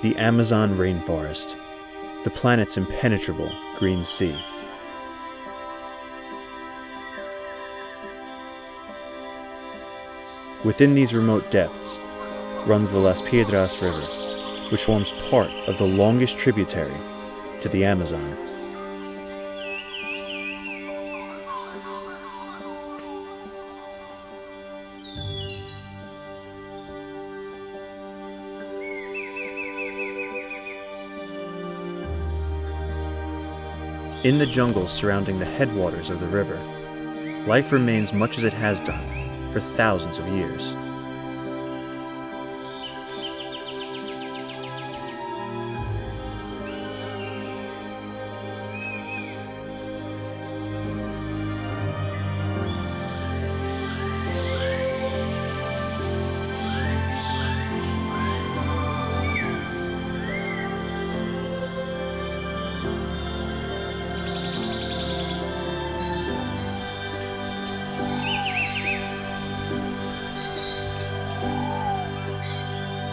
The Amazon rainforest, the planet's impenetrable green sea. Within these remote depths runs the Las Piedras River, which forms part of the longest tributary to the Amazon. In the jungles surrounding the headwaters of the river, life remains much as it has done for thousands of years.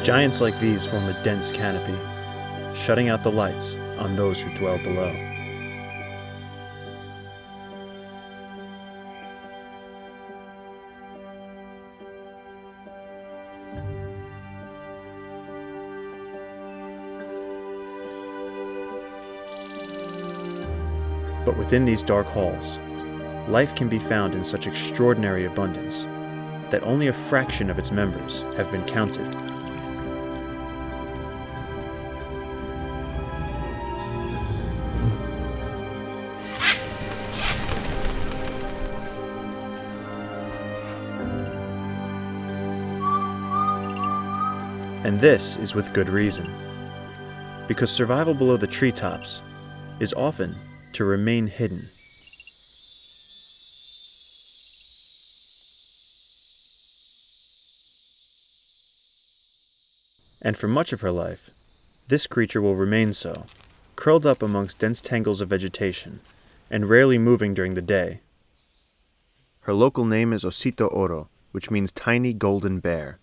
Giants like these form a dense canopy, shutting out the lights on those who dwell below. But within these dark halls, life can be found in such extraordinary abundance that only a fraction of its members have been counted. And this is with good reason, because survival below the treetops is often to remain hidden. And for much of her life, this creature will remain so, curled up amongst dense tangles of vegetation, and rarely moving during the day. Her local name is Osito Oro, which means tiny golden bear.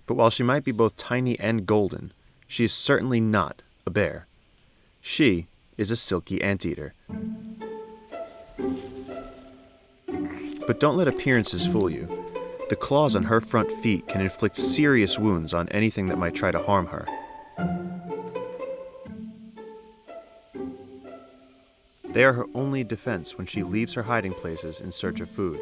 But while she might be both tiny and golden, she is certainly not a bear. She is a silky anteater. But don't let appearances fool you. The claws on her front feet can inflict serious wounds on anything that might try to harm her. They are her only defense when she leaves her hiding places in search of food.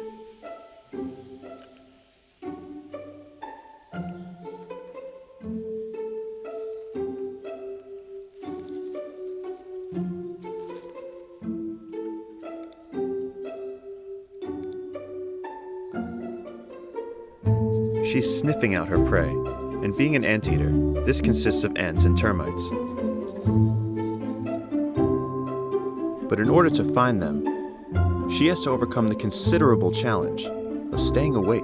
She's sniffing out her prey, and being an anteater, this consists of ants and termites. But in order to find them, she has to overcome the considerable challenge of staying awake.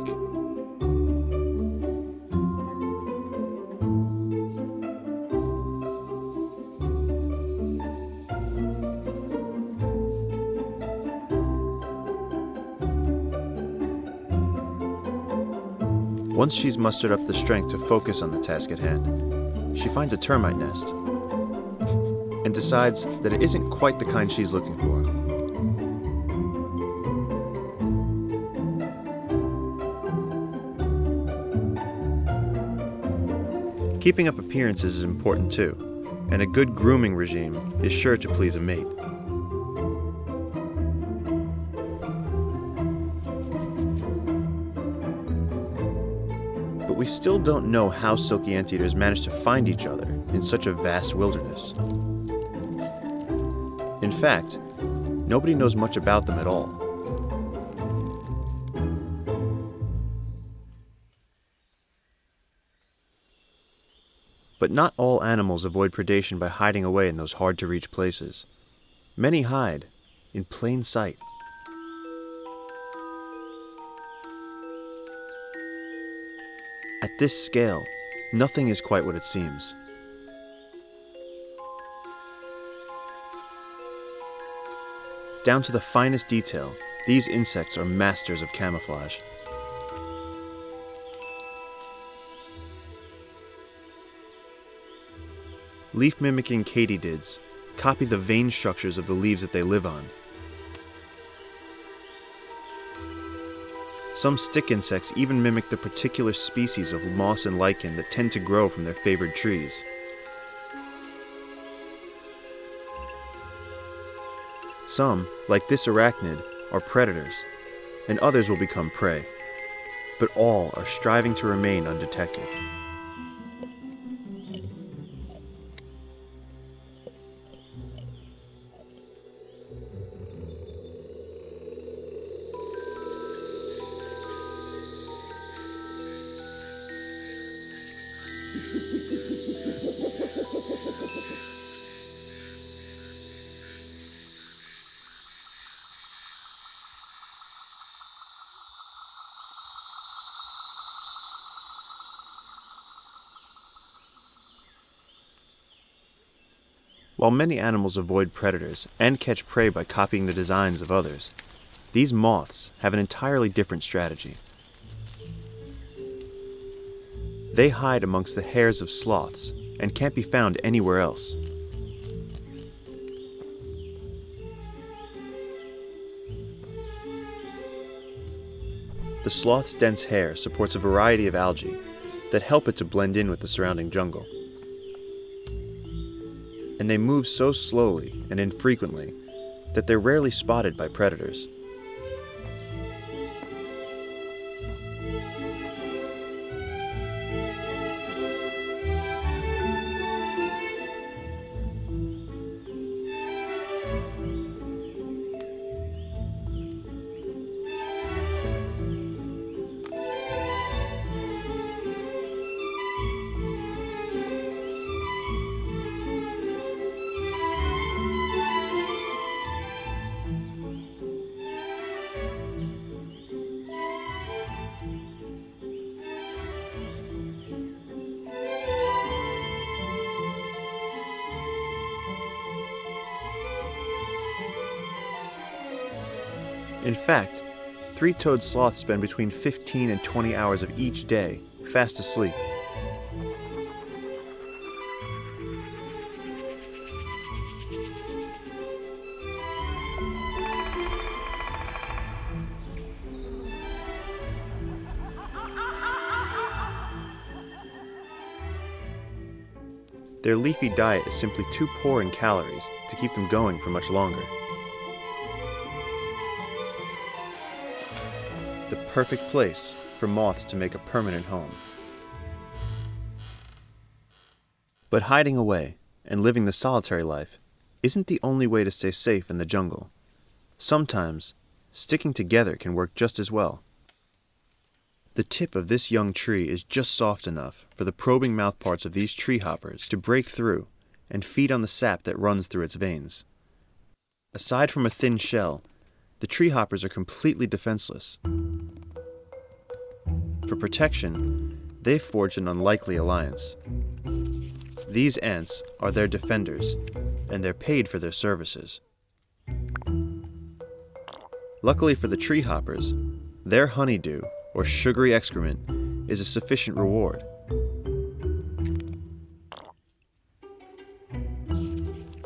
Once she's mustered up the strength to focus on the task at hand, she finds a termite nest and decides that it isn't quite the kind she's looking for. Keeping up appearances is important too, and a good grooming regime is sure to please a mate. But we still don't know how silky anteaters manage to find each other in such a vast wilderness. In fact, nobody knows much about them at all. But not all animals avoid predation by hiding away in those hard-to-reach places. Many hide in plain sight. At this scale, nothing is quite what it seems. Down to the finest detail, these insects are masters of camouflage. Leaf-mimicking katydids copy the vein structures of the leaves that they live on. Some stick insects even mimic the particular species of moss and lichen that tend to grow from their favored trees. Some, like this arachnid, are predators, and others will become prey, but all are striving to remain undetected. While many animals avoid predators and catch prey by copying the designs of others, these moths have an entirely different strategy. They hide amongst the hairs of sloths and can't be found anywhere else. The sloth's dense hair supports a variety of algae that help it to blend in with the surrounding jungle. And they move so slowly and infrequently that they're rarely spotted by predators. In fact, three-toed sloths spend between 15 and 20 hours of each day fast asleep. Their leafy diet is simply too poor in calories to keep them going for much longer. The perfect place for moths to make a permanent home. But hiding away and living the solitary life isn't the only way to stay safe in the jungle. Sometimes, sticking together can work just as well. The tip of this young tree is just soft enough for the probing mouthparts of these tree hoppers to break through and feed on the sap that runs through its veins. Aside from a thin shell, the tree hoppers are completely defenseless. For protection, they've forged an unlikely alliance. These ants are their defenders, and they're paid for their services. Luckily for the tree hoppers, their honeydew, or sugary excrement, is a sufficient reward.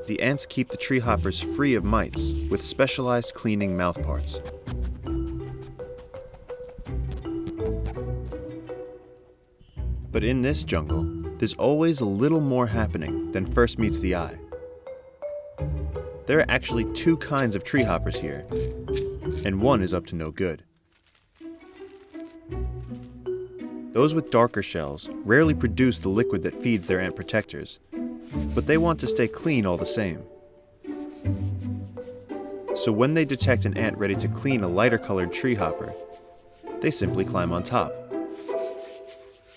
The ants keep the tree hoppers free of mites with specialized cleaning mouthparts. But in this jungle, there's always a little more happening than first meets the eye. There are actually two kinds of tree hoppers here, and one is up to no good. Those with darker shells rarely produce the liquid that feeds their ant protectors, but they want to stay clean all the same. So when they detect an ant ready to clean a lighter colored tree hopper, they simply climb on top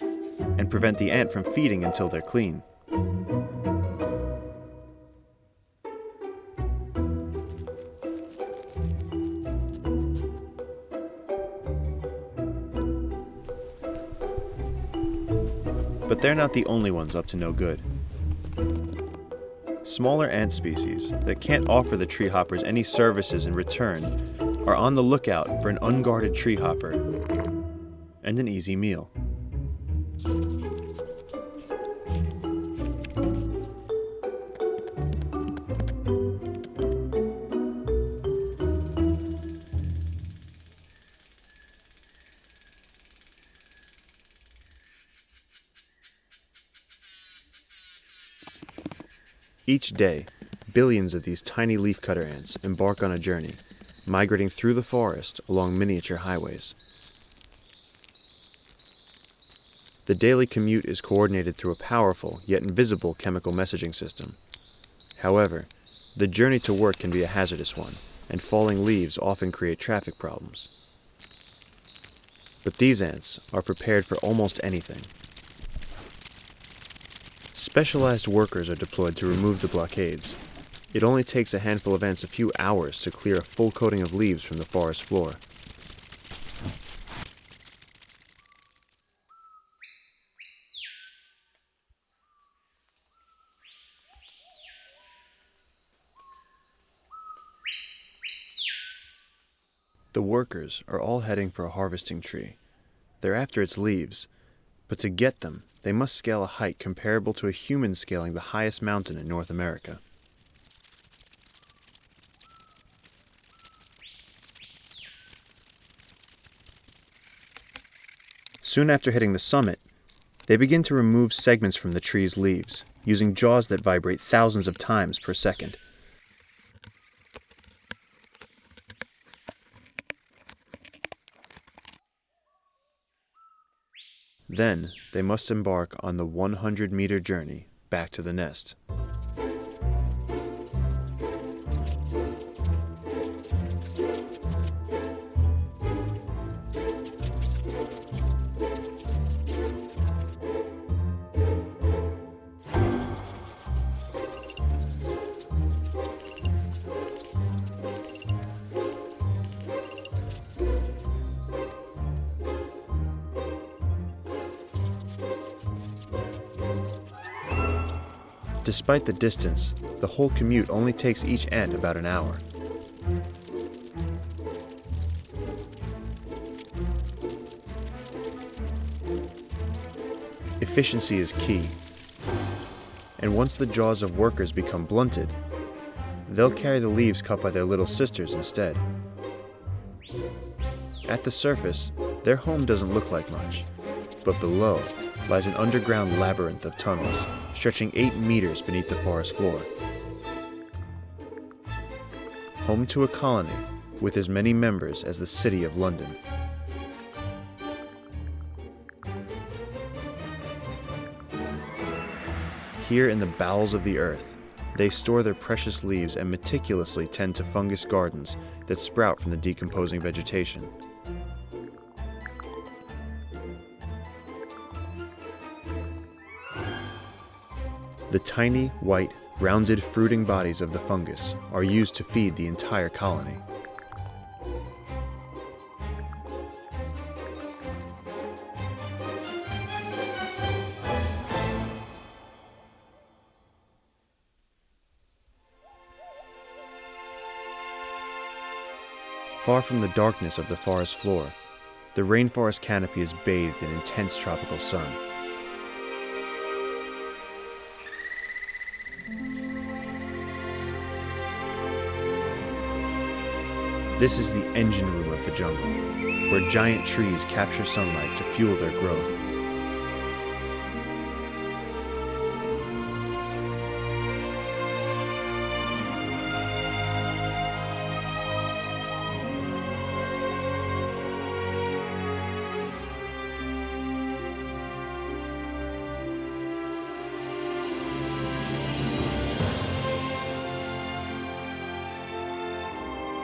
and prevent the ant from feeding until they're clean. But they're not the only ones up to no good. Smaller ant species that can't offer the tree hoppers any services in return are on the lookout for an unguarded tree hopper and an easy meal. Each day, billions of these tiny leafcutter ants embark on a journey, migrating through the forest along miniature highways. The daily commute is coordinated through a powerful yet invisible chemical messaging system. However, the journey to work can be a hazardous one, and falling leaves often create traffic problems. But these ants are prepared for almost anything. Specialized workers are deployed to remove the blockades. It only takes a handful of ants a few hours to clear a full coating of leaves from the forest floor. The workers are all heading for a harvesting tree. They're after its leaves, but to get them, they must scale a height comparable to a human scaling the highest mountain in North America. Soon after hitting the summit, they begin to remove segments from the tree's leaves, using jaws that vibrate thousands of times per second. Then, they must embark on the 100-meter journey back to the nest. Despite the distance, the whole commute only takes each ant about an hour. Efficiency is key, and once the jaws of workers become blunted, they'll carry the leaves cut by their little sisters instead. At the surface, their home doesn't look like much, but below lies an underground labyrinth of tunnels stretching 8 meters beneath the forest floor. Home to a colony with as many members as the City of London. Here in the bowels of the earth, they store their precious leaves and meticulously tend to fungus gardens that sprout from the decomposing vegetation. The tiny, white, rounded fruiting bodies of the fungus are used to feed the entire colony. Far from the darkness of the forest floor, the rainforest canopy is bathed in intense tropical sun. This is the engine room of the jungle, where giant trees capture sunlight to fuel their growth.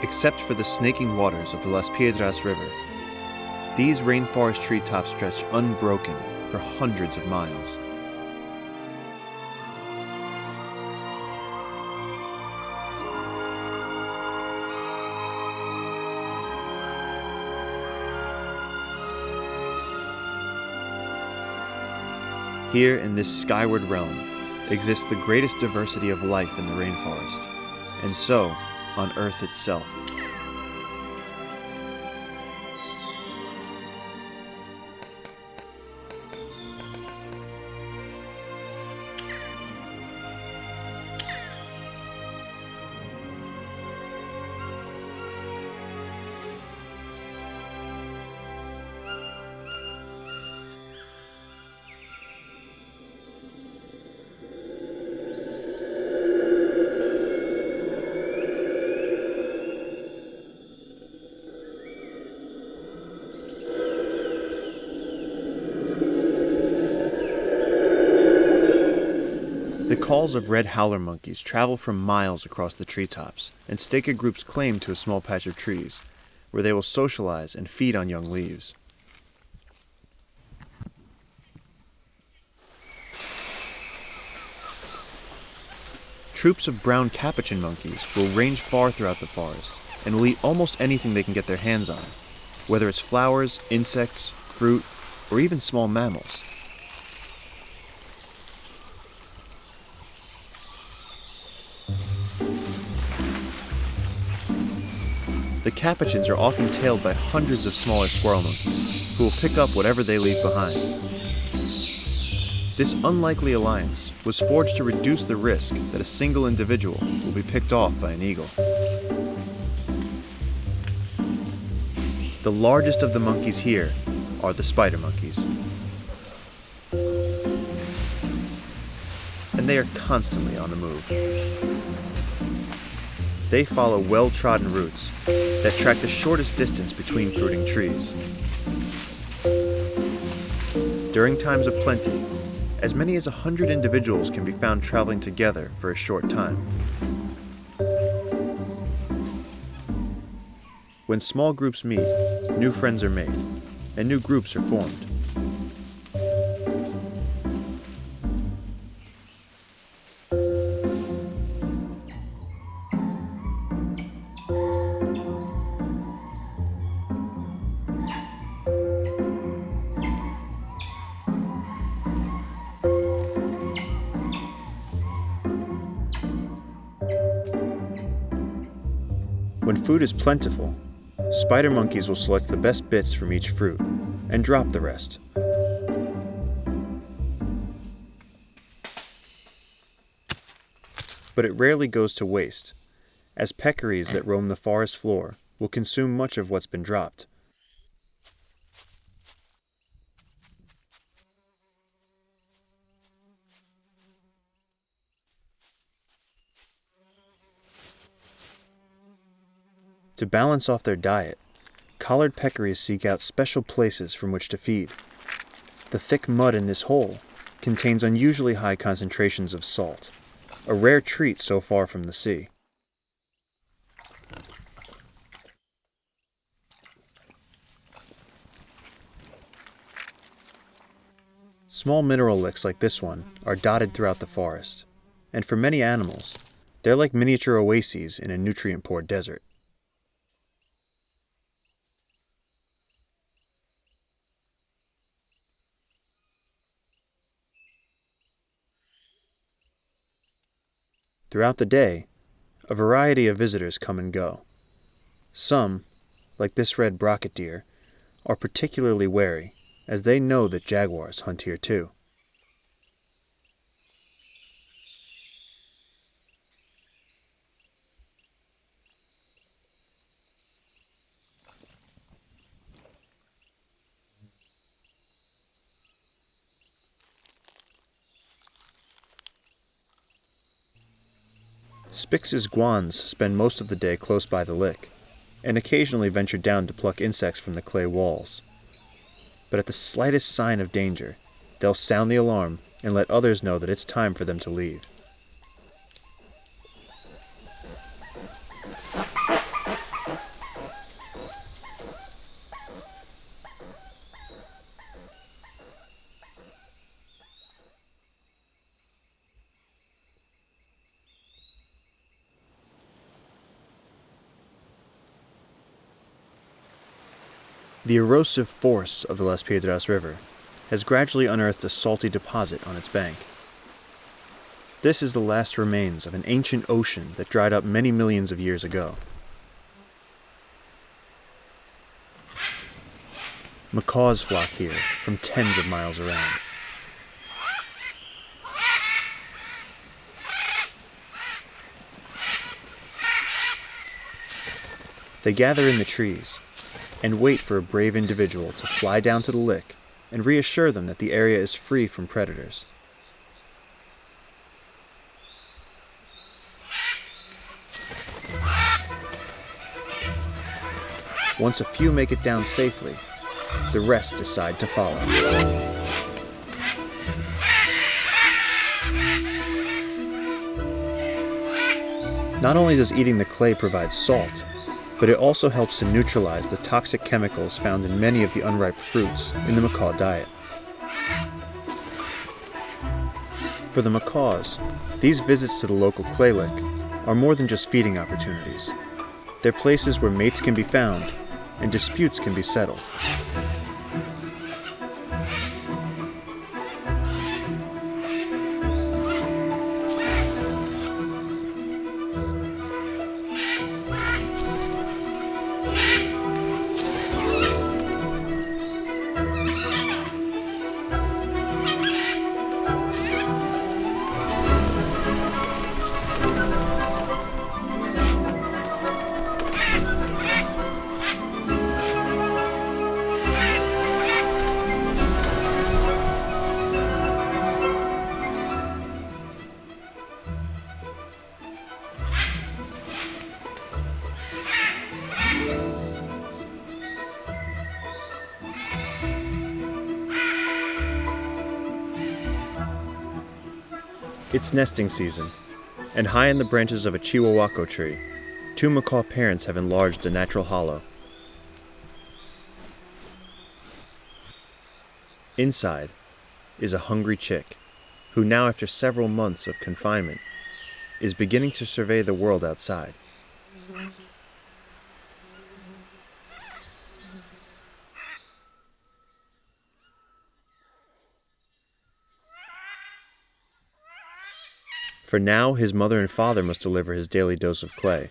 Except for the snaking waters of the Las Piedras River, these rainforest treetops stretch unbroken for hundreds of miles. Here in this skyward realm exists the greatest diversity of life in the rainforest, and so on Earth itself. The calls of red howler monkeys travel for miles across the treetops and stake a group's claim to a small patch of trees, where they will socialize and feed on young leaves. Troops of brown capuchin monkeys will range far throughout the forest and will eat almost anything they can get their hands on, whether it's flowers, insects, fruit, or even small mammals. The capuchins are often tailed by hundreds of smaller squirrel monkeys, who will pick up whatever they leave behind. This unlikely alliance was forged to reduce the risk that a single individual will be picked off by an eagle. The largest of the monkeys here are the spider monkeys. And they are constantly on the move. They follow well-trodden routes that track the shortest distance between fruiting trees. During times of plenty, as many as 100 individuals can be found traveling together for a short time. When small groups meet, new friends are made, and new groups are formed. When food is plentiful, spider monkeys will select the best bits from each fruit and drop the rest. But it rarely goes to waste, as peccaries that roam the forest floor will consume much of what's been dropped. To balance off their diet, collared peccaries seek out special places from which to feed. The thick mud in this hole contains unusually high concentrations of salt, a rare treat so far from the sea. Small mineral licks like this one are dotted throughout the forest, and for many animals, they're like miniature oases in a nutrient-poor desert. Throughout the day, a variety of visitors come and go. Some, like this red brocket deer, are particularly wary, as they know that jaguars hunt here too. Spix's guans spend most of the day close by the lick, and occasionally venture down to pluck insects from the clay walls. But at the slightest sign of danger, they'll sound the alarm and let others know that it's time for them to leave. The erosive force of the Las Piedras River has gradually unearthed a salty deposit on its bank. This is the last remains of an ancient ocean that dried up many millions of years ago. Macaws flock here from tens of miles around. They gather in the trees and wait for a brave individual to fly down to the lick and reassure them that the area is free from predators. Once a few make it down safely, the rest decide to follow. Not only does eating the clay provide salt, but it also helps to neutralize the toxic chemicals found in many of the unripe fruits in the macaw diet. For the macaws, these visits to the local clay lick are more than just feeding opportunities. They're places where mates can be found and disputes can be settled. It's nesting season, and high in the branches of a chihuahuaco tree, two macaw parents have enlarged a natural hollow. Inside is a hungry chick, who now after several months of confinement, is beginning to survey the world outside. For now, his mother and father must deliver his daily dose of clay,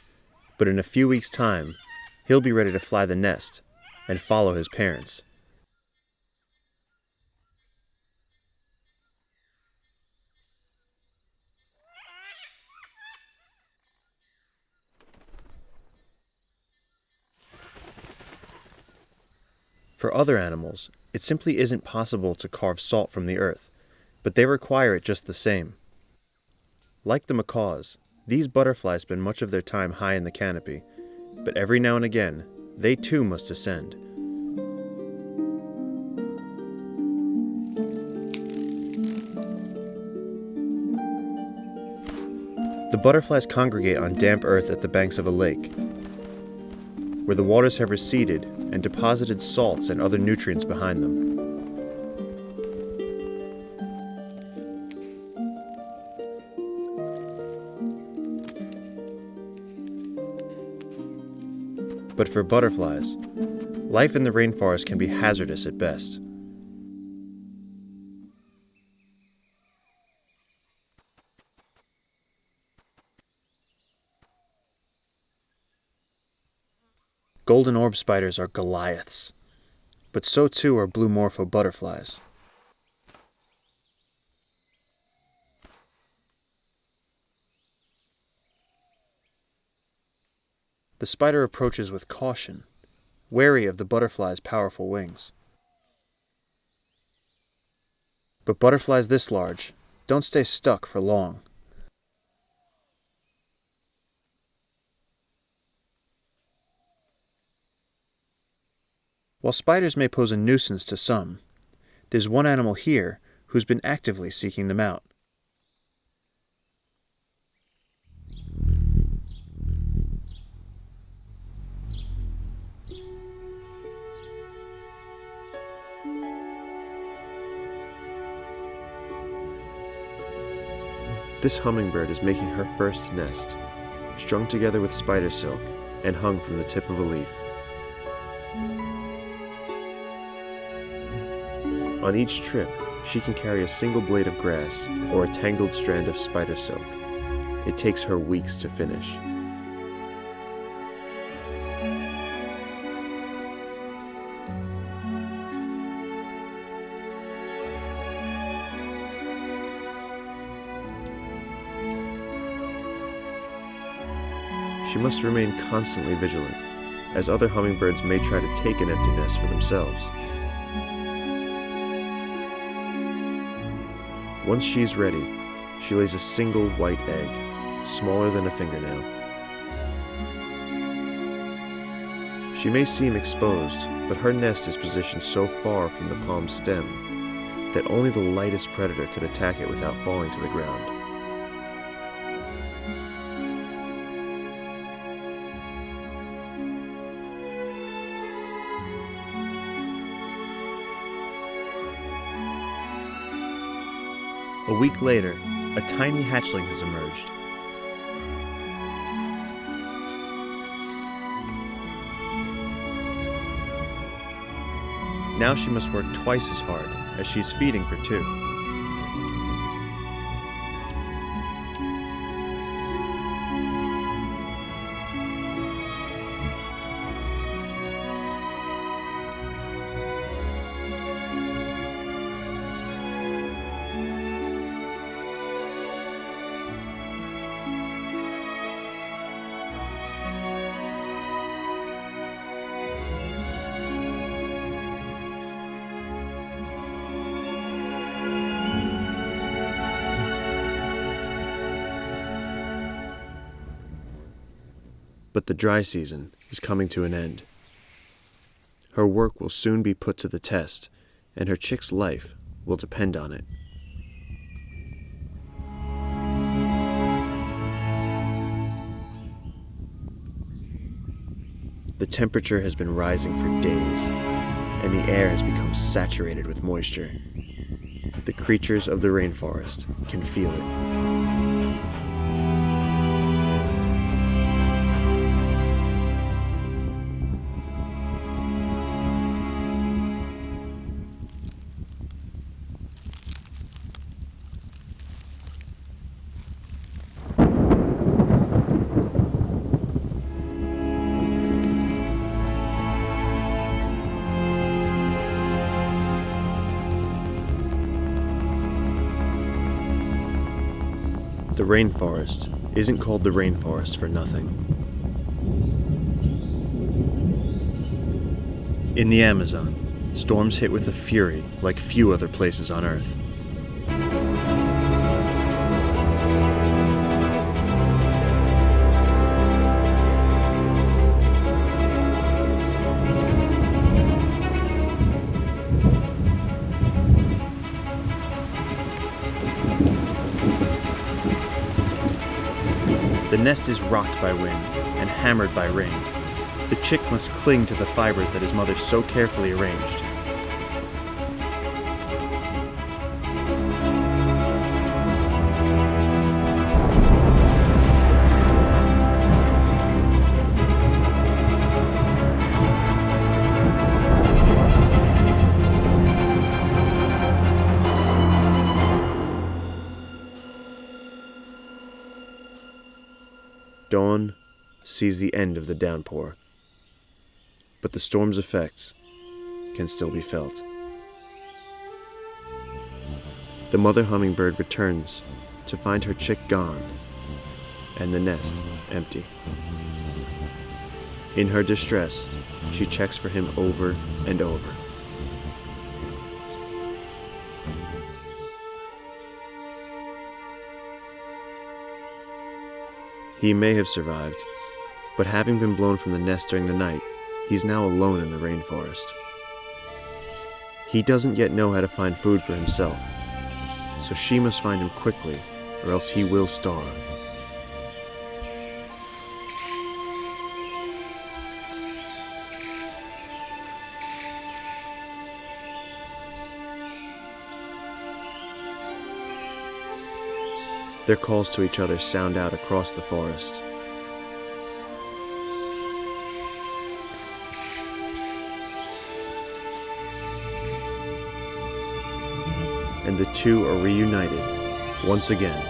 but in a few weeks' time, he'll be ready to fly the nest and follow his parents. For other animals, it simply isn't possible to carve salt from the earth, but they require it just the same. Like the macaws, these butterflies spend much of their time high in the canopy, but every now and again, they too must descend. The butterflies congregate on damp earth at the banks of a lake, where the waters have receded and deposited salts and other nutrients behind them. But for butterflies, life in the rainforest can be hazardous at best. Golden orb spiders are Goliaths, but so too are blue morpho butterflies. The spider approaches with caution, wary of the butterfly's powerful wings. But butterflies this large don't stay stuck for long. While spiders may pose a nuisance to some, there's one animal here who's been actively seeking them out. This hummingbird is making her first nest, strung together with spider silk and hung from the tip of a leaf. On each trip, she can carry a single blade of grass or a tangled strand of spider silk. It takes her weeks to finish. She must remain constantly vigilant, as other hummingbirds may try to take an empty nest for themselves. Once she's ready, she lays a single white egg, smaller than a fingernail. She may seem exposed, but her nest is positioned so far from the palm stem that only the lightest predator could attack it without falling to the ground. A week later, a tiny hatchling has emerged. Now she must work twice as hard, as she's feeding for two. But the dry season is coming to an end. Her work will soon be put to the test, and her chick's life will depend on it. The temperature has been rising for days, and the air has become saturated with moisture. The creatures of the rainforest can feel it. The rainforest isn't called the rainforest for nothing. In the Amazon, storms hit with a fury like few other places on Earth. The nest is rocked by wind and hammered by rain. The chick must cling to the fibers that his mother so carefully arranged. Dawn sees the end of the downpour, but the storm's effects can still be felt. The mother hummingbird returns to find her chick gone and the nest empty. In her distress, she checks for him over and over. He may have survived, but having been blown from the nest during the night, he's now alone in the rainforest. He doesn't yet know how to find food for himself, so she must find him quickly, or else he will starve. Their calls to each other sound out across the forest. And the two are reunited once again.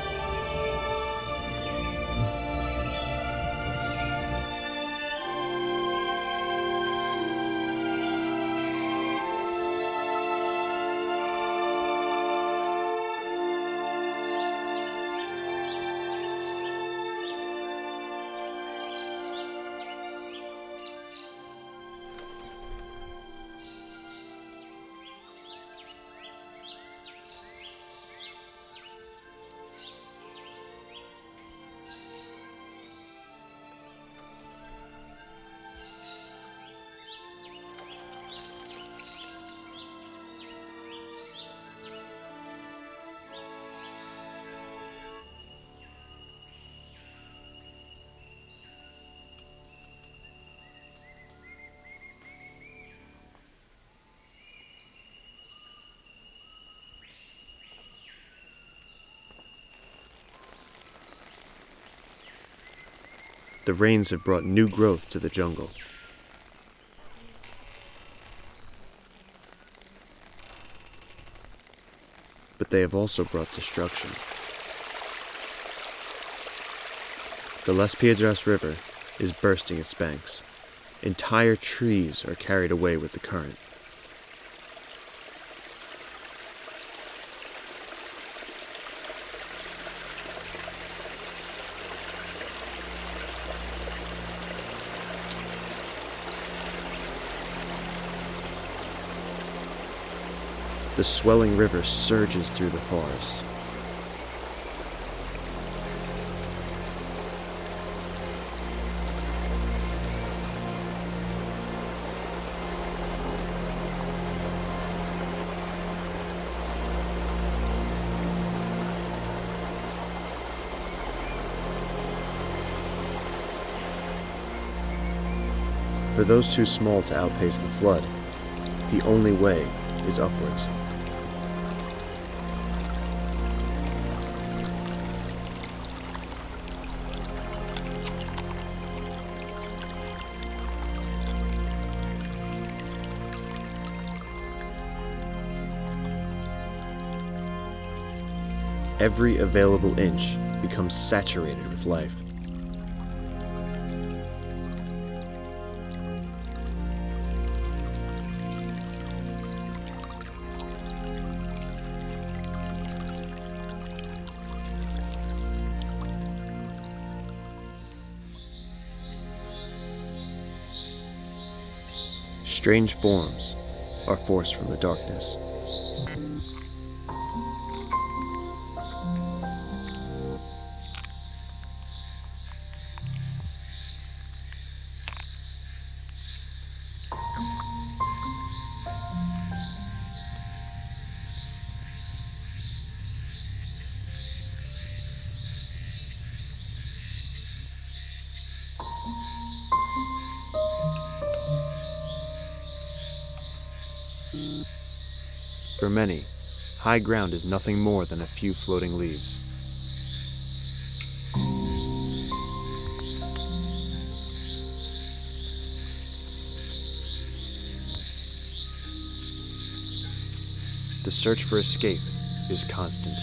The rains have brought new growth to the jungle. But they have also brought destruction. The Las Piedras River is bursting its banks. Entire trees are carried away with the current. The swelling river surges through the forest. For those too small to outpace the flood, the only way is upwards. Every available inch becomes saturated with life. Strange forms are forced from the darkness. For many, high ground is nothing more than a few floating leaves. The search for escape is constant.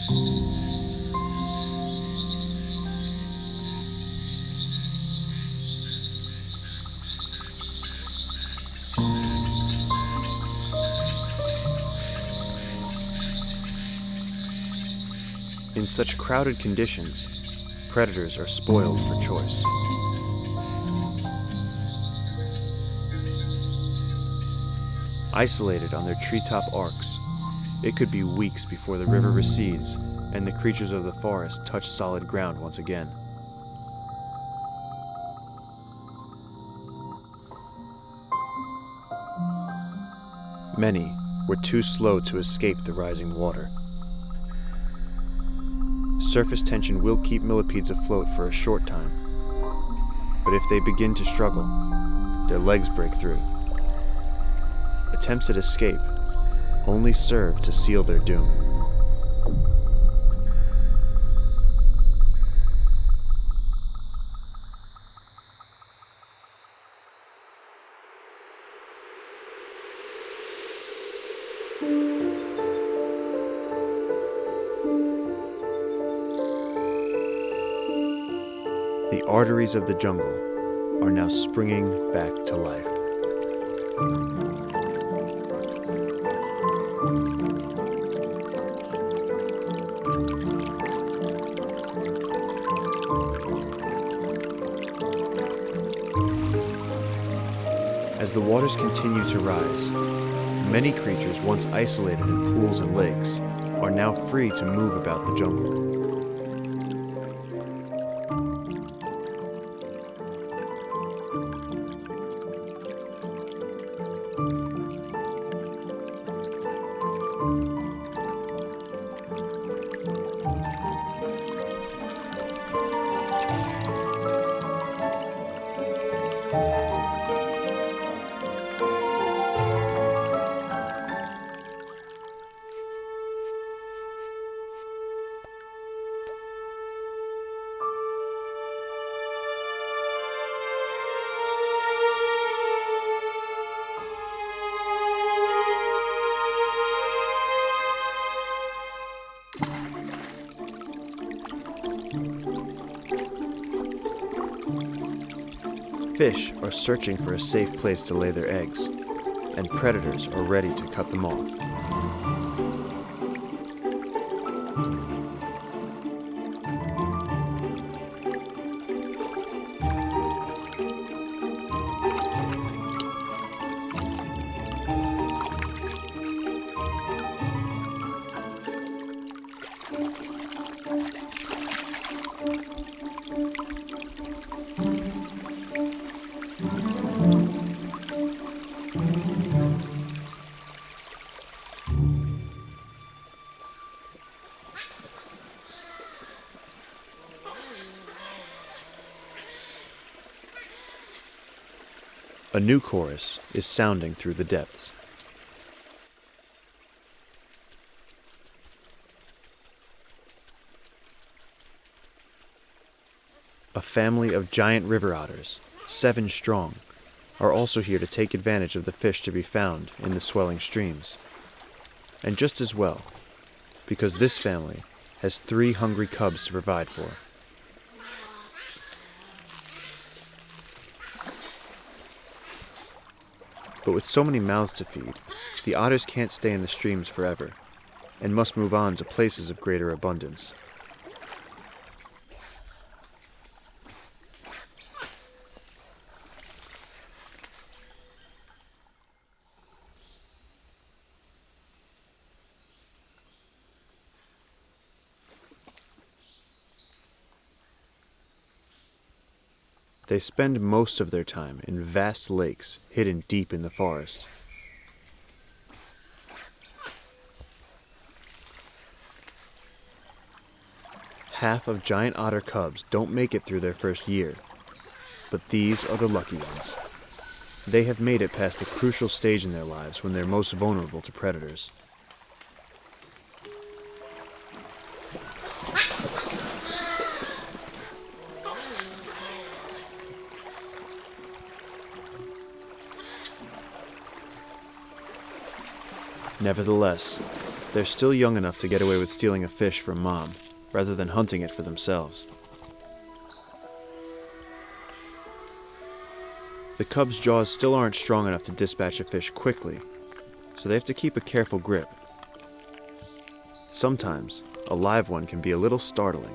In such crowded conditions, predators are spoiled for choice. Isolated on their treetop arcs, it could be weeks before the river recedes and the creatures of the forest touch solid ground once again. Many were too slow to escape the rising water. Surface tension will keep millipedes afloat for a short time, but if they begin to struggle, their legs break through. Attempts at escape only serve to seal their doom. The arteries of the jungle are now springing back to life. As the waters continue to rise, many creatures once isolated in pools and lakes are now free to move about the jungle. Fish are searching for a safe place to lay their eggs, and predators are ready to cut them off. A new chorus is sounding through the depths. A family of giant river otters, 7 strong, are also here to take advantage of the fish to be found in the swelling streams. And just as well, because this family has 3 hungry cubs to provide for. But with so many mouths to feed, the otters can't stay in the streams forever, and must move on to places of greater abundance. They spend most of their time in vast lakes hidden deep in the forest. Half of giant otter cubs don't make it through their first year, but these are the lucky ones. They have made it past the crucial stage in their lives when they're most vulnerable to predators. Nevertheless, they're still young enough to get away with stealing a fish from mom, rather than hunting it for themselves. The cubs' jaws still aren't strong enough to dispatch a fish quickly, so they have to keep a careful grip. Sometimes, a live one can be a little startling.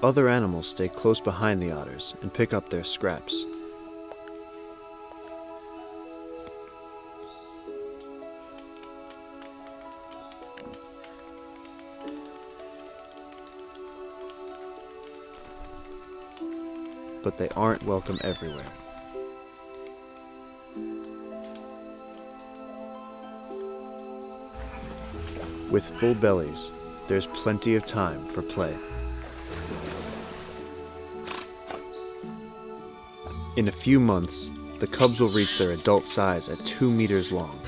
Other animals stay close behind the otters and pick up their scraps. But they aren't welcome everywhere. With full bellies, there's plenty of time for play. In a few months, the cubs will reach their adult size at 2 meters long.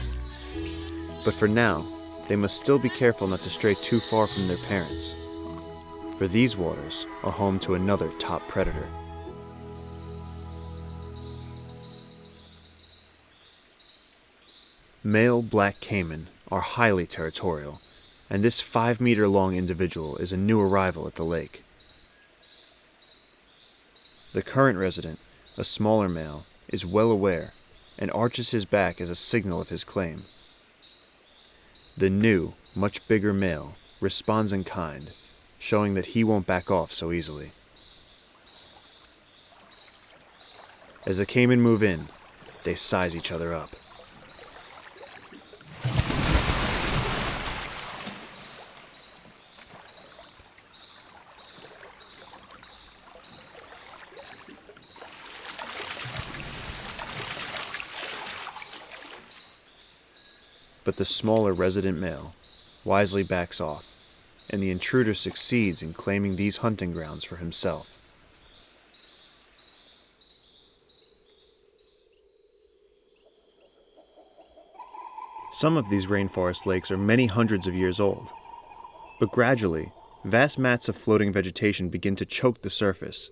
But for now, they must still be careful not to stray too far from their parents, for these waters are home to another top predator. Male black caiman are highly territorial, and this 5-meter-long individual is a new arrival at the lake. The current resident, a smaller male, is well aware and arches his back as a signal of his claim. The new, much bigger male responds in kind, showing that he won't back off so easily. As the caiman move in, they size each other up. But the smaller resident male wisely backs off, and the intruder succeeds in claiming these hunting grounds for himself. Some of these rainforest lakes are many hundreds of years old, but gradually, vast mats of floating vegetation begin to choke the surface,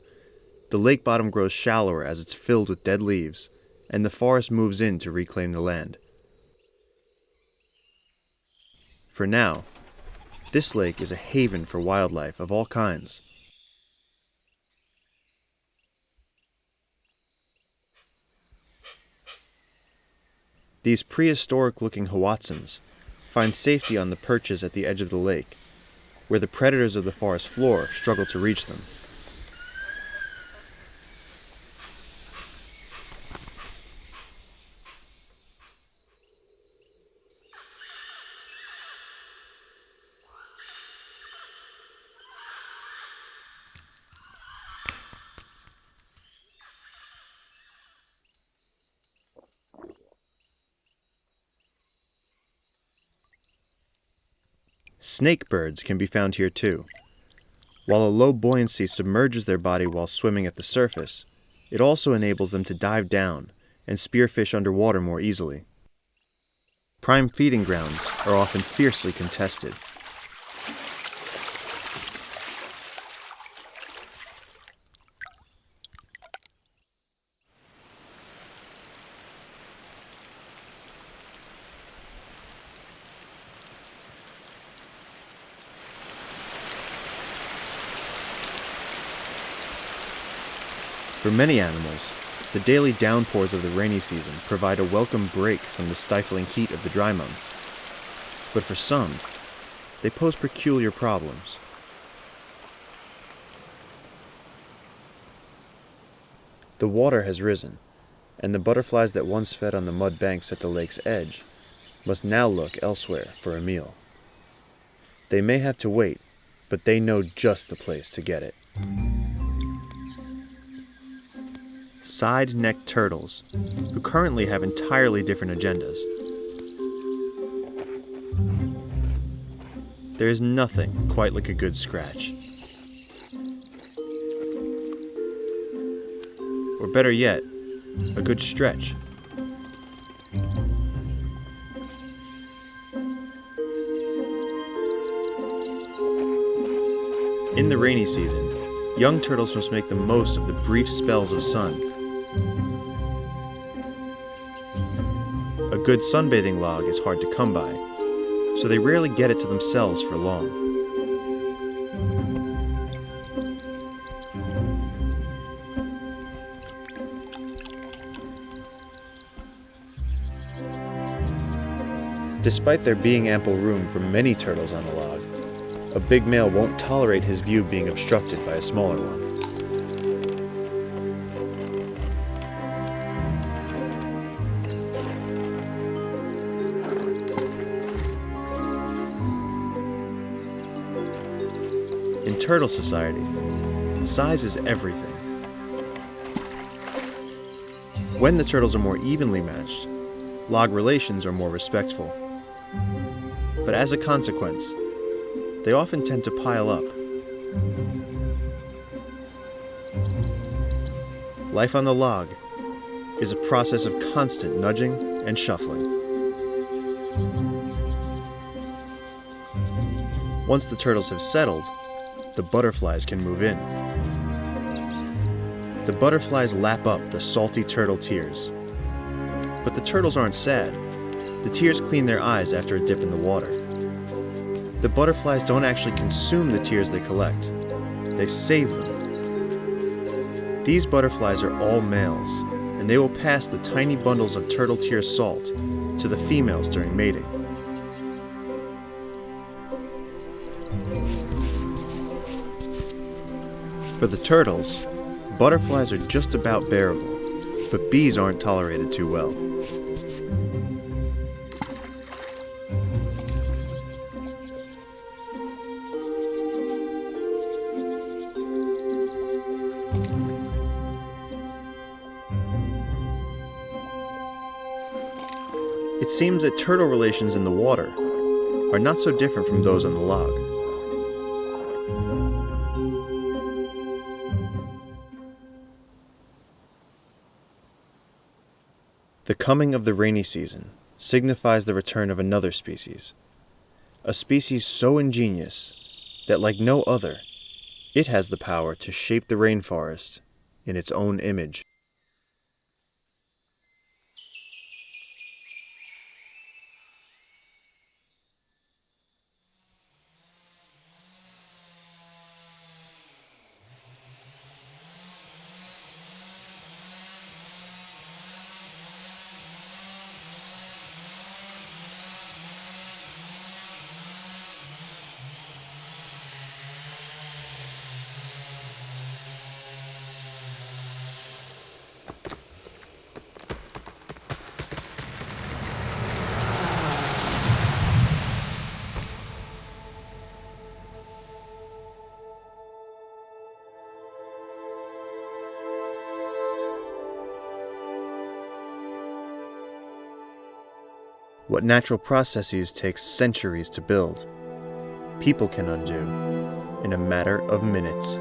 The lake bottom grows shallower as it's filled with dead leaves, and the forest moves in to reclaim the land. For now, this lake is a haven for wildlife of all kinds. These prehistoric-looking hoatzins find safety on the perches at the edge of the lake, where the predators of the forest floor struggle to reach them. Snake birds can be found here too. While a low buoyancy submerges their body while swimming at the surface, it also enables them to dive down and spearfish underwater more easily. Prime feeding grounds are often fiercely contested. For many animals, the daily downpours of the rainy season provide a welcome break from the stifling heat of the dry months. But for some, they pose peculiar problems. The water has risen, and the butterflies that once fed on the mud banks at the lake's edge must now look elsewhere for a meal. They may have to wait, but they know just the place to get it. Side-necked turtles, who currently have entirely different agendas. There is nothing quite like a good scratch. Or better yet, a good stretch. In the rainy season, young turtles must make the most of the brief spells of sun. A good sunbathing log is hard to come by, so they rarely get it to themselves for long. Despite there being ample room for many turtles on the log, a big male won't tolerate his view being obstructed by a smaller one. In turtle society, size is everything. When the turtles are more evenly matched, log relations are more respectful. But as a consequence, they often tend to pile up. Life on the log is a process of constant nudging and shuffling. Once the turtles have settled, the butterflies can move in. The butterflies lap up the salty turtle tears. But the turtles aren't sad. The tears clean their eyes after a dip in the water. The butterflies don't actually consume the tears they collect. They save them. These butterflies are all males, and they will pass the tiny bundles of turtle tear salt to the females during mating. For the turtles, butterflies are just about bearable, but bees aren't tolerated too well. It seems that turtle relations in the water are not so different from those on the log. The coming of the rainy season signifies the return of another species, a species so ingenious that, like no other, it has the power to shape the rainforest in its own image. What natural processes take centuries to build, people can undo in a matter of minutes.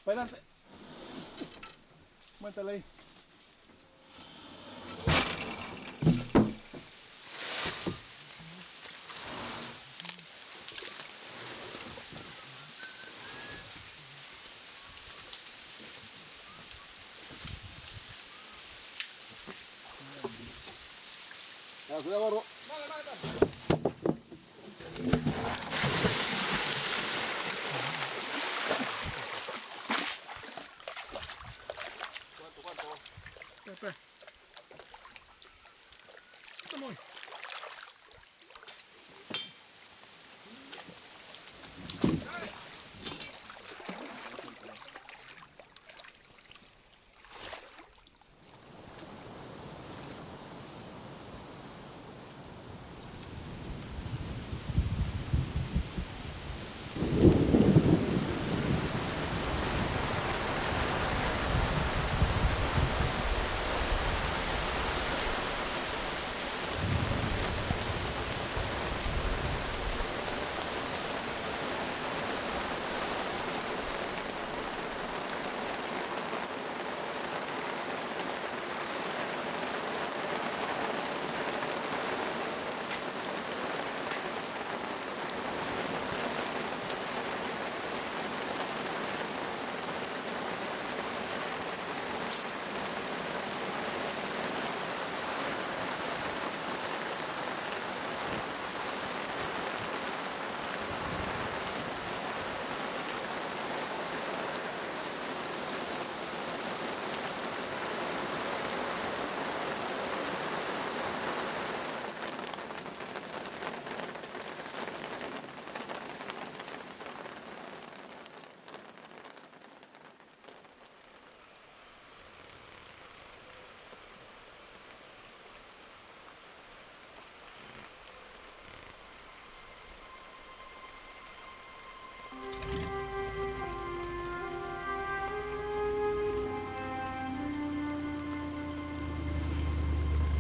Para adelante. Muéntale ahí.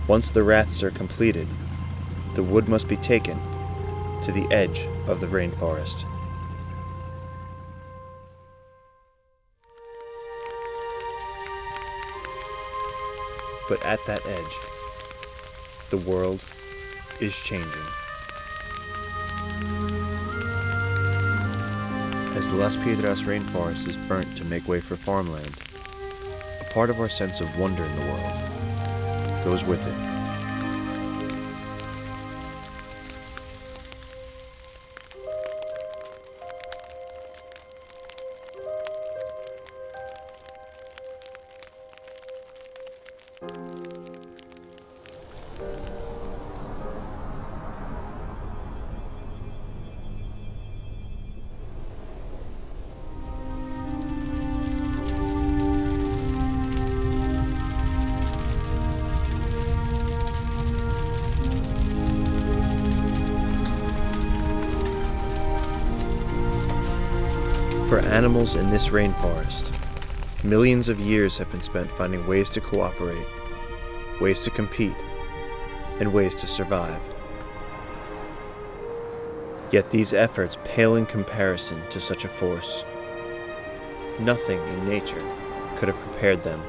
Once the rafts are completed, the wood must be taken to the edge of the rainforest. But at that edge, the world is changing. As the Las Piedras rainforest is burnt to make way for farmland, a part of our sense of wonder in the world goes with it. For animals in this rainforest, millions of years have been spent finding ways to cooperate, ways to compete, and ways to survive. Yet these efforts pale in comparison to such a force. Nothing in nature could have prepared them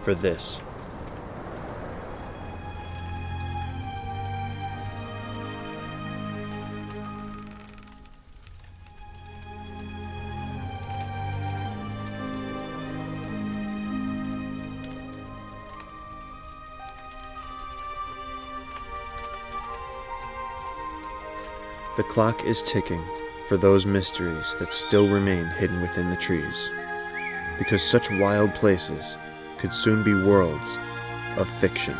for this. The clock is ticking for those mysteries that still remain hidden within the trees, because such wild places could soon be worlds of fiction.